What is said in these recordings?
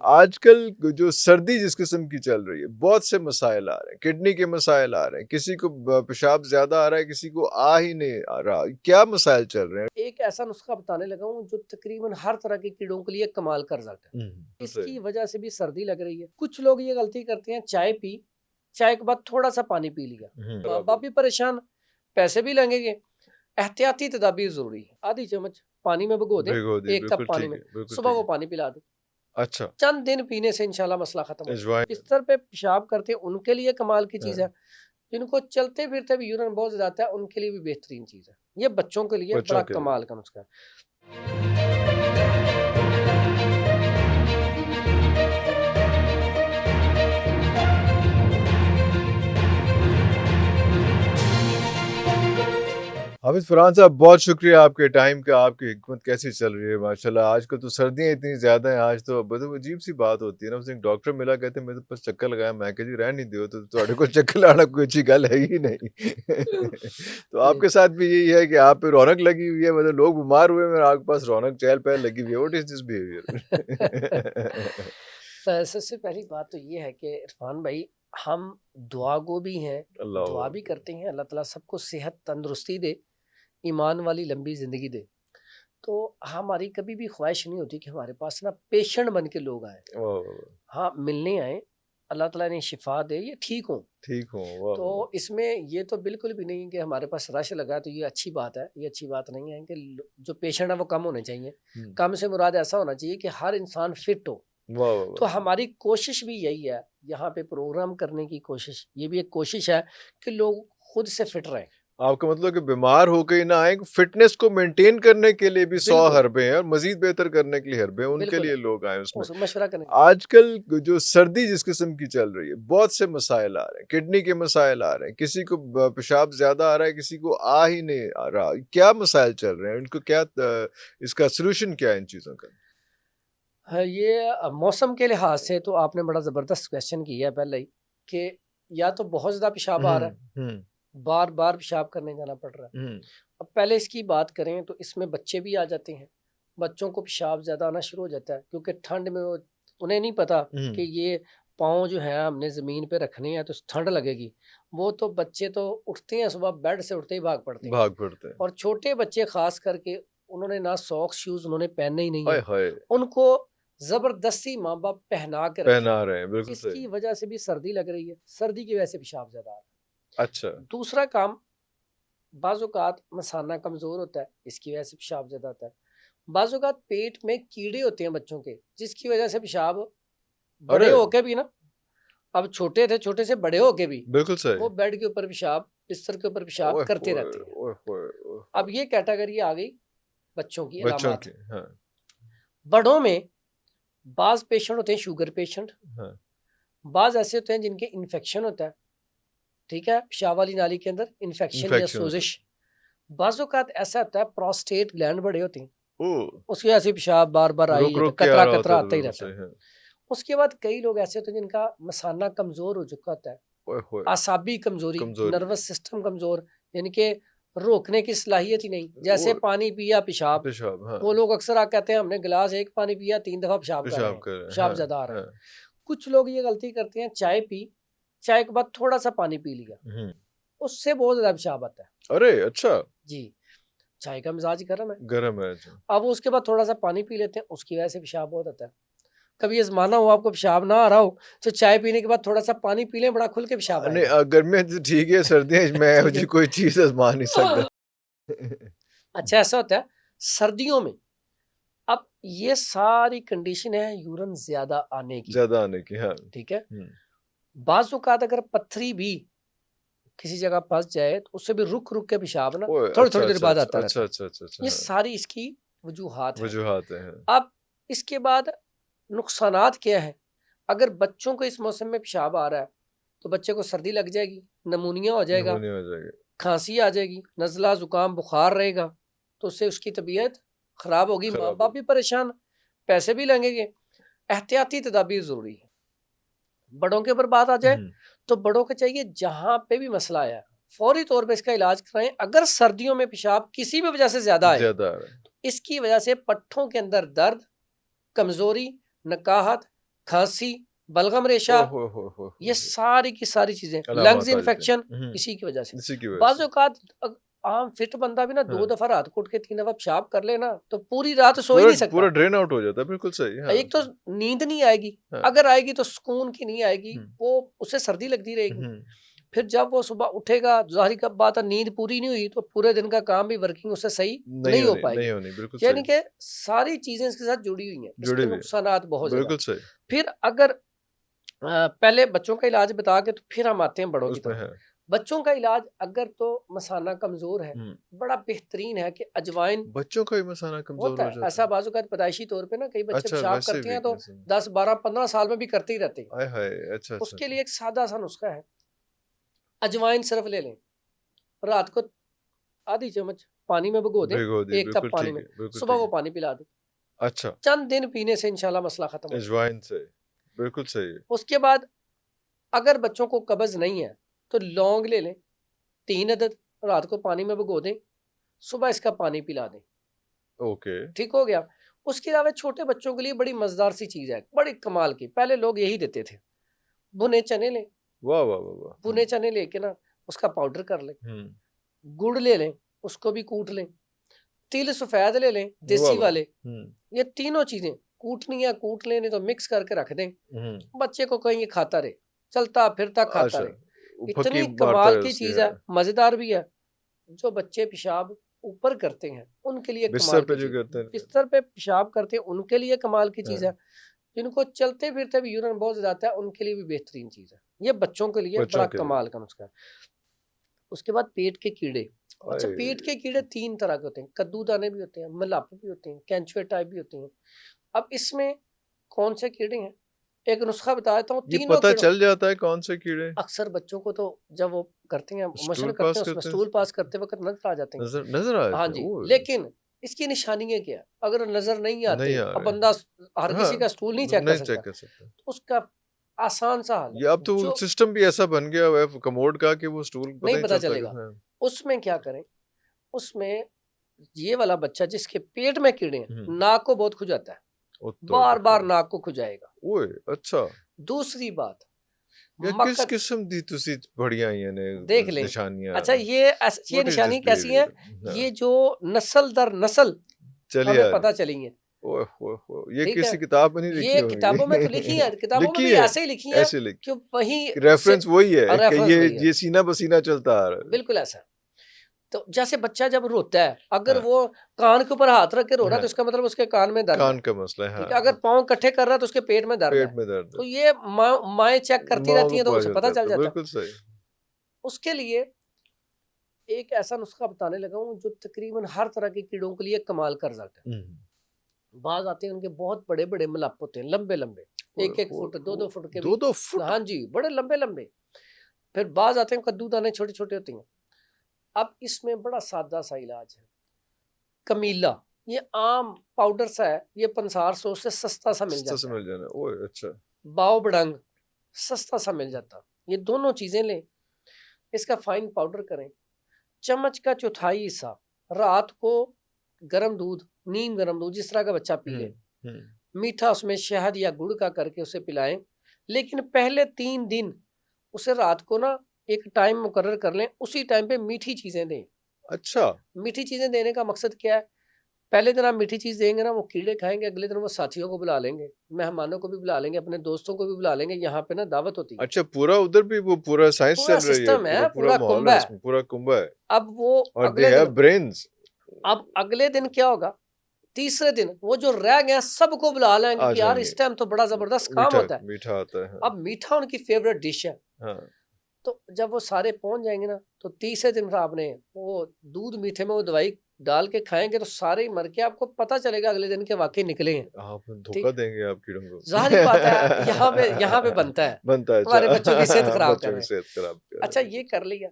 आजकल जो सर्दी जिस किस्म की चल रही है, बहुत से मसाइल आ रहे हैं, किडनी के मसाइल आ रहे हैं, किसी को पेशाब ज़्यादा आ रहा है, किसी को आ ही नहीं आ रहा। क्या मसाइल चल रहे हैं? एक ऐसा नुस्खा बताने लगा हूँ जो तकरीबन हर तरह के कीड़ों के लिए कमाल का रिजल्ट है। तो सही। इसकी वजह से भी सर्दी लग रही है। कुछ लोग ये गलती करते हैं, चाय पी, चाय के बाद थोड़ा सा पानी पी लिया, माँ बाप भी परेशान, पैसे भी लगेंगे। एहतियाती तदाबीर जरूरी है। आधी चम्मच पानी में भिगो दें, भिगो दी, 1 कप बिल्कुल पानी ठीक में, है, बिल्कुल सुबह ठीक वो है। पानी पिला दें। अच्छा, चंद दिन पीने से इंशाल्लाह मसला खत्म हो जाएगा। अजवाइन। बिस्तर पे पेशाब करते हैं उनके लिए कमाल की चीज हाँ, है। जिनको चलते फिरते भी यूरिन बहुत ज्यादा आता है उनके लिए भी बेहतरीन चीज है। ये बच्चों के लिए बच्चों बड़ा के लिए। कमाल का नुस्खा है। हाफिज़ फरहान साहब, बहुत शुक्रिया आपके टाइम का। आपकी हिकमत कैसी चल रही है माशाल्लाह। आजकल तो सर्दियाँ इतनी ज़्यादा हैं, आज तो मतलब अजीब-सी बात होती है ना। उस दिन डॉक्टर मिला, कहते मेरे तो बस चक्कर लगाया। मैं कहा जी रहने दियो, तो ਤੁਹਾਡੇ को चक्कर लाना कोई अच्छी गल है ही नहीं। तो आपके साथ भी यही है कि आप पे रौनक लगी हुई है, मतलब लोग बीमार हुए हैं, आपके पास रौनक चहल-पहल लगी हुई है। What is this behaviour? सबसे पहली बात तो ये है कि इरफान भाई, हम दुआ गो भी हैं, अल्लाहू दुआ भी अकबर। करते हैं अल्लाह ताला सबको सेहत तंदुरुस्ती दे, ईमान वाली लंबी ज़िंदगी दे। तो हमारी कभी भी ख्वाहिश नहीं होती कि हमारे पास ना पेशेंट बन के लोग आए। वाह! हाँ, मिलने आए, अल्लाह ताला ने शिफा दे, ये ठीक हो। ठीक हो, वाह, तो वाह! इसमें ये तो बिल्कुल भी नहीं कि हमारे पास रश लगा तो ये अच्छी बात है। ये अच्छी बात नहीं है कि जो पेशेंट है वो कम होने चाहिए। हुँ, कम से मुराद ऐसा होना चाहिए कि हर इंसान फिट हो। वाह, वाह, तो वाह! हमारी कोशिश भी यही है, यहाँ पे प्रोग्राम करने की कोशिश, ये भी एक कोशिश है कि लोग खुद से फिट रहें। आपका मतलब कि बीमार होके ही ना आए, फिटनेस को मेंटेन करने के लिए भी 100 बिल्कुल, हरबे हैं और मज़ीद बेहतर करने के लिए हरबे हैं, उनके बिल्कुल लिए है। लोग आएँ उसमें। उस मशवरा करें। आजकल जो सर्दी जिस किस्म की चल रही है, बहुत से मसाइल आ रहे हैं, किडनी के मसाइल आ रहे हैं, किसी को पेशाब ज़्यादा आ रहा है, किसी को आ ही नहीं आ रहा। क्या मसाइल चल रहे हैं? इनको क्या इसका सॉल्यूशन क्या है इन चीज़ों का? हाँ, ये मौसम के लिहाज से तो आपने बड़ा ज़बरदस्त क्वेश्चन किया है पहले ही, कि या तो बहुत ज़्यादा पेशाब आ रहा है, हुँ, हुँ, बार-बार पेशाब करने जाना पड़ रहा है। हुँ, अब पहले इसकी बात करें तो इसमें बच्चे भी आ जाते हैं। बच्चों को पेशाब ज़्यादा आना शुरू हो जाता है क्योंकि ठंड में वो, उन्हें नहीं पता कि हुँ, ये पाँव जो है हमने ज़मीन पे रखने हैं तो ठंड लगेगी। वो तो बच्चे तो उठते हैं, सुबह बेड से उठते ही भाग पड़ते हैं। भाग पड़ते हैं। और छोटे बच्चे ख़ास करके, उन्होंने ना सॉक्स शूज़ उन्होंने पहनने ही नहीं आय है। हाय! उनको ज़बरदस्ती माँ-बाप पहना के रखे पहना हैं। रहे हैं, बिल्कुल सही। इसकी वजह से भी सर्दी लग रही है। सर्दी की वजह से पेशाब ज़्यादा आ रहा अच्छा, है। दूसरा काम, बाज़-औक़ात मसाना कमज़ोर होता है, इसकी वजह से पेशाब ज़्यादा आता है। बाज़-औक़ात पेट में कीड़े होते हैं बच्चों के, जिसकी वजह से पेशाब बड़े अरे! होके भी ना, अब छोटे थे, छोटे से बड़े होके भी, बिल्कुल सही। वो बेड के ऊपर पेशाब, बिस्तर के ऊपर पेशाब ओए करते होए! रहते हैं। ओए होए! ओए अब होए! ये कैटेगरी आ गई बच्चों की बच्चों अलामात। की, हाँ, बड़ों में बाज़ पेशेंट होते हैं शुगर पेशेंट, हाँ। बाज़ ऐसे होते हैं जिनके इन्फेक्शन होता है, ठीक है? पेशाब वाली नाली के अंदर इन्फेक्शन या इन्फेक्शन होता सोज़िश। बाज़-औक़ात ऐसा होता है प्रोस्टेट ग्लैंड बड़े होते हैं, है। ओह! उसकी वजह से पेशाब बार-बार आ ही जाता है, रुक-रुक के आ रहा होता कतरा-कतरा है, तो आता ही बिल्कुल रहता है। सही है। उसके बाद कई लोग ऐसे होते हैं जिनका मसाना कमज़ोर हो चुका होता है, ओए होए! आसाबी कमज़ोरी, कमज़ोरी। नर्वस सिस्टम कमज़ोर, यानी कि रोकने की सलाहियत ही नहीं। जैसे ओए! पानी पिया पेशाब, पेशाब, हाँ, वो लोग अक्सर कहते हैं हमने गिलास 1 पानी पिया 3 दफ़ा पेशाब कर रहे पेशाब हैं, कर रहे हैं, पेशाब हाँ, ज़्यादा आ रहा है। हाँ। कुछ लोग ये गलती करते हैं, चाय पी, चाय के बाद थोड़ा-सा पानी पी लिया, हुँ। उससे बहुत ज़्यादा पेशाब आता है। अरे! अच्छा, जी, चाय का मिज़ाज गर्म है, गरम है, अच्छा। अब वो उसके बाद थोड़ा-सा पानी पी लेते हैं, उसकी वजह से पेशाब बहुत आता है। कभी आज़माना हो आपको पेशाब ना आ रहा हो, तो चाय पीने के बाद थोड़ा-सा पानी पी लें, बड़ा खुल के पेशाब नहीं, आएगा। गर्मियाँ तो ठीक है, सर्दियाँ में ऐहो ठीक जी है। कोई चीज़ आज़मा नहीं सकता। अच्छा ऐसा होता है सर्दियों में, अब ये सारी कंडीशन है यूरिन ज़्यादा आने की, ज़्यादा आने की, हाँ। ठीक है? हुँ। बाज़-औक़ात अगर पत्थरी भी किसी जगह फँस जाए, तो उससे भी रुक-रुक के पेशाब ना ओए! अच्छा, थोड़ी-थोड़ी देर अच्छा, बाद अच्छा, आता अच्छा, रहता है। अच्छा, अच्छा, अच्छा, ये हाँ। सारी इसकी वजूहात हैं। वजूहात हैं, हाँ। अब इसके बाद नुकसानात क्या हैं? अगर बच्चों को इस मौसम में पेशाब आ रहा है, तो बच्चे को सर्दी लग जाएगी, निमोनिया हो जाएगा, नमूने हो जाएगा। खाँसी आ जाएगी, नज़ला, ज़ुकाम, बुखार रहेगा, तो उससे उसकी तबीयत ख़राब होगी, खराब माँ-बाप हो भी परेशान, पैसे भी लगेंगे। एहतियाती तदाबीर ज़रूरी है। बड़ों के ऊपर बात आ जाए, हुँ, तो बड़ों को चाहिए जहाँ पे भी मसला आया, फौरी तौर पे इसका इलाज कराएँ। अगर सर्दियों में पेशाब किसी भी वजह से ज़्यादा आए, ज़्यादा आ रहा है। तो इसकी वजह से पट्ठों के अंदर दर्द, कमज़ोरी, नकाहत, खांसी, बलगम रेशा, ये सारी की सारी चीजें, लंग्स इन्फेक्शन इसी की वजह से। इसी की वजह बाज़ से औकात आम फिट बंदा भी ना 2 हाँ। दफा रात को उठ के 3 दफा पेशाब कर लेना तो पूरी रात सो ही पूरा नहीं सकता। पूरा ड्रेन आउट हो जाता है, बिल्कुल सही। हाँ, एक तो नींद नहीं आएगी, हाँ। अगर आएगी तो सुकून की नहीं आएगी, हम्म, वो उससे सर्दी लगती रहेगी। हम्म, फिर जब वो सुबह उठेगा, ज़ाहिर कब बात है, नींद पूरी नहीं हुई तो पूरे दिन का काम भी वर्किंग उससे सही नहीं हो पाएगी। नहीं होनी, बिल्कुल यानी सही। कि सारी चीजें इसके साथ जुड़ी हुई हैं, जुड़ी इसके हुई है, नुकसानात बहुत ज्यादा। बिल्कुल सही। फिर अगर पहले बच्चों का इलाज बता के तो फिर हम आते हैं बड़ों की उसमें तरफ। है बच्चों का इलाज अगर तो मसाना कमजोर है, बड़ा बेहतरीन है कि अजवाइन बच्चों का भी मसाना कमजोर होता हो है। जाता ऐसा है। बाजू का पैदाइशी तौर पे ना कई बच्चे अच्छा, पेशाब वैसे करते हैं तो वीकनेस है। 10 12 15 साल में भी करते ही रहते हैं। आय हाय, अच्छा अच्छा। उसके लिए एक सादा सा नुस्खा है, अजवाइन सिर्फ ले लें, रात को आधी चम्मच पानी में भिगो दें, भिगो दी, 1 कप बिल्कुल पानी ठीक में, है, बिल्कुल सुबह ठीक वो है। पानी पिला दें। अच्छा, चंद दिन पीने से इंशाल्लाह मसला खत्म हो जाएगा। अजवाइन से, बिल्कुल सही है। उसके बाद अगर बच्चों को कब्ज नहीं है तो लौंग ले लें, 3 अदद, रात को पानी में भिगो दें, सुबह इसका पानी पिला दें, ओके। ठीक हो गया। उसके अलावा छोटे बच्चों के लिए बड़ी मजेदार सी चीज है, बड़ी कमाल की, पहले लोग यही देते थे। भुने चने लें, वाह वाह वाह वाह। भुने चने लेके ना उसका पाउडर कर लें, गुड़ ले लें, उसको भी कूट लें, तिल सफेद ले लें वाह देसी वाह। वाले, ये तीनों चीजें कूटनी है, कूट लेने तो मिक्स करके रख दें, बच्चे को कहीं ये खाता रहे, चलता फिरता खाता अच्छा, रहे। फकी इतनी मारता कमाल है की उसकी, चीज है, मजेदार भी है। जो बच्चे पेशाब ऊपर करते हैं उनके लिए बिस्तर कमाल पे की जो चीज, करते हैं। बिस्तर पे पेशाब करते हैं उनके लिए कमाल की चीज हाँ, है। जिनको चलते फिरते भी यूरिन बहुत ज्यादा आता है उनके लिए भी बेहतरीन चीज है। ये बच्चों के लिए बच्चों बड़ा के लिए। कमाल का नुस्खा है। उसके बाद पेट के कीड़े। अच्छा, आए, पेट के कीड़े 3 तरह के होते हैं, कद्दू दाने भी होते हैं, मलाप भी होते हैं, कैंचुए टाइप भी होते हैं। अब इसमें कौन से कीड़े हैं, एक नुस्खा बता देता हूँ। ये तीनों पता कीड़ों, चल जाता है कौन से कीड़े अक्सर बच्चों को तो जब वो करते हैं स्टूल मशक करते पास हैं उसमें करते हैं, स्टूल पास करते वक्त नजर आ जाते हैं। नजर नजर आ हाँ जाते हैं। जी, ओह, लेकिन इसकी निशानियां क्या है, अगर नजर नहीं आते, नहीं आ अब रहे। बंदा हर हाँ, किसी का स्टूल नहीं चेक कर नहीं सकता, चेक कर सकता। तो उसका आसान सा हाल ये है, अब तो जो सिस्टम भी ऐसा बन गया हुआ है कमोड का कि वो स्टूल पता नहीं ही पता चलता चलेगा। है। उसमें क्या करें, उसमें ये वाला बच्चा जिसके पेट में कीड़े हैं, नाक को बहुत खुजाता है, बार बार नाक को खुजाएगा। ओए, अच्छा। दूसरी बात, या किस मक्खन किस्म दी तुसी बढ़िया ने देख लें। निशानियां। अच्छा, ये निशानी कैसी है, ये जो नस्ल दर नस्ल चलिए हमें पता चली है। ओए ये ठीक किसी है, किताब में नहीं लिखी ये होंगी। किताबों में तो लिखी है, किताबों में लिखी भी है, ऐसे ही लिखी है ऐसे लिखी, कि वही रेफरेंस वही है कि रेफरेंस वही है, ये सीना पसीना चलता आ रहा है। बिल्कुल ऐसा। तो जैसे बच्चा जब रोता है, अगर हाँ, वो कान के ऊपर हाथ रख के रो रहा है हाँ, तो इसका मतलब उसके कान में दर्द कान है। का मसला है। ठीक है, हाँ, अगर पाँव इकट्ठे कर रहा है तो उसके पेट में दर्द है। पेट में दर्द तो है, ये माएँ चेक करती माओ रहती को हैं तो उसे पता चल जाता है। बिल्कुल सही। उसके लिए एक ऐसा नुस्खा बताने लगा हूँ जो तकरीबन हर तरह के कीड़ों के लिए कमाल का रिजल्ट है। बाज आते हैं उनके बहुत बड़े बड़े मलाप होते हैं, लंबे लंबे, 1-1 फुट 2-2 फुट के भी। 2-2 फुट? हाँ जी, बड़े लंबे लंबे। फिर बाज आते हैं कद्दू दाने छोटे छोटे होते हैं। अब इसमें बड़ा सादा सा इलाज है, कमीला। ये आम पाउडर सा है, ये पंसार सौ से सस्ता सा मिल जाता है। मिल जाना। ओए, अच्छा। बाव बड़ंग सस्ता सा मिल जाता। ये दोनों चीजें लें, इसका फाइन पाउडर करें, चम्मच का चौथाई हिस्सा रात को गर्म दूध, नीम गर्म दूध जिस तरह का बच्चा पी ले, मीठा उसमें शहद या गुड़ का करके उसे पिलाएं। लेकिन पहले 3 दिन उसे रात को ना एक टाइम मुकर्रर कर लें, उसी टाइम पे मीठी चीजें दें। अच्छा, मीठी चीजें देने का मकसद क्या है, पहले दिन आप मीठी चीज देंगे ना, वो कीड़े खाएंगे, अगले दिन वो साथियों को बुला लेंगे, मेहमानों को भी बुला लेंगे, अपने दोस्तों को भी बुला लेंगे, यहाँ पे ना दावत होती है। अच्छा, पूरा उधर भी वो पूरा साइंस पूरा चल रही है, सिस्टम है, पूरा पूरा माहौल कुंभ है है। इसमें, पूरा कुंभा है। अब वो और अगले दे हैव दिन, ब्रेन्स। अब अगले दिन क्या होगा, तीसरे दिन वो जो रह गया सबको बुला लेंगे कि यार इस टाइम तो बड़ा जबरदस्त काम होता है। मीठा आता है। हाँ। अब मीठा उनकी फेवरेट डिश है। हाँ। तो जब वो सारे पहुंच जाएंगे ना, तो तीसरे दिन आपने वो दूध मीठे में वो दवाई डाल के खाएंगे तो सारे ही मर के आपको पता चलेगा अगले दिन के वाकई निकले हैं। आप धोखा देंगे आप कीड़ों को। जाहिर बात है, यहाँ पे बनता है हमारे बच्चों की सेहत खराब कर बच्चों रहे की सेहत खराब कर अच्छा, रहे हैं। ये कर लिया,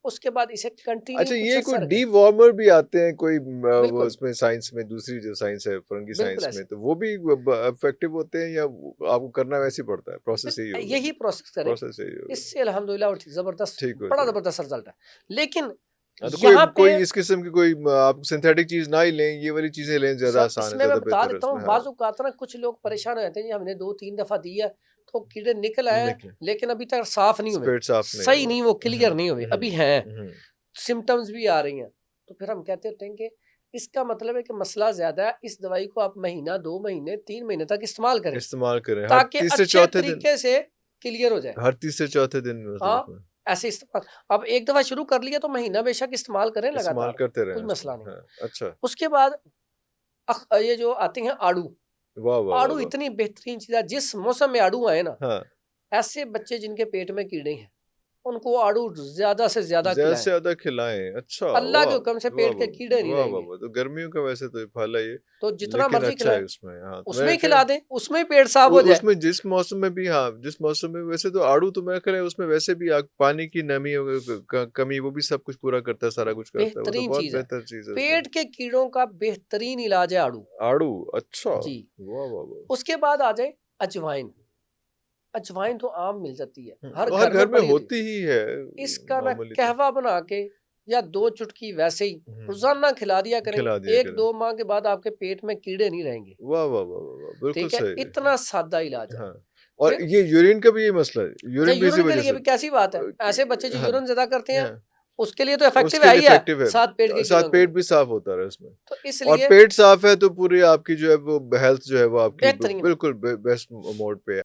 उसके बाद इसे कंटिन्यू अच्छा, ये कुछ कोई अर्सा डी वार्मर भी आते हैं कोई वो बिल्कुल उसमें साइंस में, दूसरी जो साइंस है फंगी बिल्कुल साइंस ऐसे। में, तो वो भी इफेक्टिव होते हैं या आपको करना वैसे ही पड़ता है? प्रोसेस यही होगा। यही प्रोसेस करें, प्रोसेस यही होगा। इससे अल्हम्दुलिल्लाह जबरदस्त, ठीक हो बड़ा जाए। जबरदस्त रिजल्ट है। लेकिन तो यहाँ कोई पे इस किस्म की कोई आप सिंथेटिक चीज ना ही लें, ये वाली चीजें लें, ज्यादा सर आसान है, इसमें मैं ज्यादा बता बेहतर है देता हूँ, उसमें। हाँ, बाजू का ना कुछ लोग परेशान हो जाते हैं जी, हमने 2-3 दफा दिया तो कीड़े निकल आए हैं, निकले लेकिन अभी तक साफ नहीं हुए, पेट साफ नहीं सही हुआ। नहीं, वो क्लियर नहीं हुए, अभी हैं, हम्म, सिम्टम्स भी आ रही हैं। तो फिर हम कहते होते हैं कि इसका मतलब है कि मसला ज्यादा है, इस दवाई को आप महीना, 2 महीने, 3 महीने तक इस्तेमाल करें, इस्तेमाल करें हर ताकि तीसरे अच्छे चौथे दिन, तरीके से क्लियर हो जाए। हर तीसरे चौथे दिन मतलब हाँ, उसमें ऐसे इस्तेमाल, अब एक दफा शुरू कर लिया तो महीना बेशक इस्तेमाल करें इस्तेमाल लगातार, करते कोई रहें मसला उसमें। नहीं। हाँ, अच्छा, उसके बाद ये जो आते हैं आड़ू, वाह वाह वाह आड़ू वाह। इतनी बेहतरीन चीज है, जिस मौसम में आड़ू आए ना, हाँ, ऐसे बच्चे जिनके पेट में कीड़े हैं, उनको आड़ू ज्यादा से ज्यादा ज्यादा से खिलाएं, ज्यादा खिलाएं। अच्छा, अल्लाह वाह के हुक्म से वाह पेट के कीड़े वाह नहीं वाह वाह रहेंगे। वाह। तो गर्मियों का वैसे तो फल है ये, तो जितना लेकिन मर्जी अच्छा खिलाएं, है उसमें। हाँ, तो उसमें मैं ही क्या, खिला दें, उसमें ही पेट साफ हो जाए। उसमें जिस मौसम में भी, हाँ जिस मौसम में, वैसे तो आड़ू तो मैं ख्याल है उसमें वैसे भी पानी की नमी कमी वो भी सब कुछ पूरा करता है, सारा कुछ करता है, वो तो बेहतरीन बहुत चीज है, बेहतर चीज है उसमें। पेट के कीड़ों का बेहतरीन इलाज है आड़ू आड़ू, अच्छा, जी। वाह वाह वाह। उसके बाद आ जाए अजवाइन, अजवाइन तो आम मिल जाती है, हर वो हर घर घर में में पड़ी होती होती ही है है। इसका ना नॉर्मली तो। कहवा बना के या 2 चुटकी वैसे ही रोजाना खिला दिया करें, खिला दिया करें। 1-2 माह के बाद आपके पेट में कीड़े नहीं रहेंगे। वाह वाह वाह वाह वाह, बिल्कुल ठीक है, सही। इतना सादा इलाज है। हाँ, और फिर ये यूरिन का भी ये मसला है, अच्छा, यूरिन भी इसी यूरिन के वजह लिए से। भी कैसी बात है, ऐसे बच्चे जो हाँ यूरिन ज्यादा करते हैं हाँ, उसके लिए तो इफेक्टिव उसके है लिए ही है, इफेक्टिव है, साथ पेट के साथ कीड़ों के पेट लिए। भी साफ होता है उसमें। तो और इसलिए पेट साफ है तो पूरी आपकी जो है वो हेल्थ जो है वो आपकी बेहतरीन है। बिल्कुल बेस्ट मोड पे है।